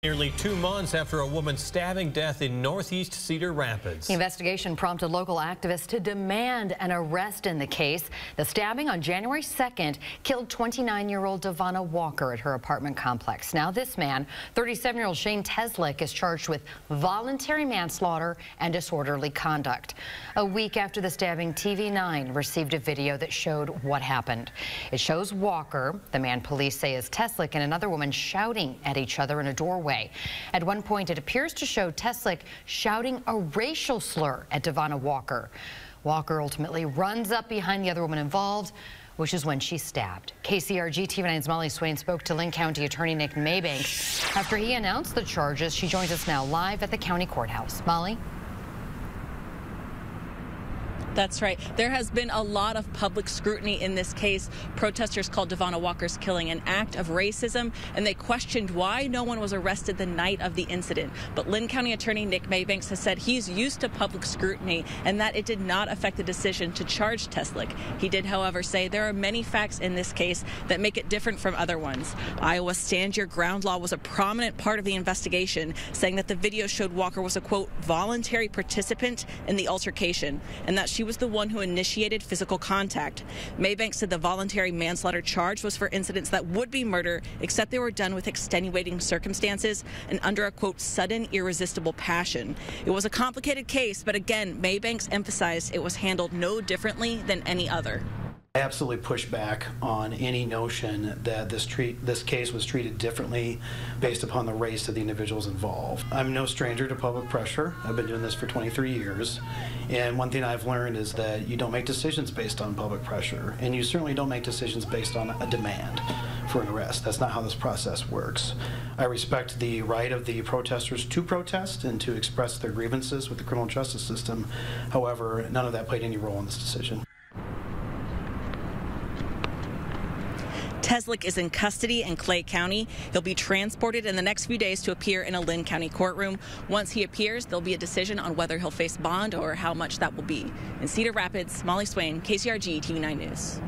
Nearly 2 months after a woman's stabbing death in northeast Cedar Rapids. The investigation prompted local activists to demand an arrest in the case. The stabbing on January 2nd killed 29-year-old Devonna Walker at her apartment complex. Now this man, 37-year-old Shane Teslick, is charged with voluntary manslaughter and disorderly conduct. A week after the stabbing, TV9 received a video that showed what happened. It shows Walker, the man police say is Teslick, and another woman shouting at each other in a doorway. At one point, it appears to show Teslick shouting a racial slur at Devonna Walker. Walker ultimately runs up behind the other woman involved, which is when she's stabbed. KCRG TV9's Molly Swain spoke to Linn County Attorney Nick Maybanks after he announced the charges. She joins us now live at the county courthouse. Molly? That's right. There has been a lot of public scrutiny in this case. Protesters called Devonna Walker's killing an act of racism, and they questioned why no one was arrested the night of the incident. But Linn County Attorney Nick Maybanks has said he's used to public scrutiny and that it did not affect the decision to charge Teslick. He did, however, say there are many facts in this case that make it different from other ones. Iowa's Stand Your Ground law was a prominent part of the investigation, saying that the video showed Walker was a, quote, voluntary participant in the altercation, and that she was the one who initiated physical contact. Maybanks said the voluntary manslaughter charge was for incidents that would be murder, except they were done with extenuating circumstances and under a, quote, sudden irresistible passion. It was a complicated case, but again, Maybanks emphasized it was handled no differently than any other. I absolutely push back on any notion that this case was treated differently based upon the race of the individuals involved. I'm no stranger to public pressure. I've been doing this for 23 years, and one thing I've learned is that you don't make decisions based on public pressure, and you certainly don't make decisions based on a demand for an arrest. That's not how this process works. I respect the right of the protesters to protest and to express their grievances with the criminal justice system. However, none of that played any role in this decision. Teslick is in custody in Clay County. He'll be transported in the next few days to appear in a Linn County courtroom. Once he appears, there'll be a decision on whether he'll face bond or how much that will be. In Cedar Rapids, Molly Swain, KCRG TV9 News.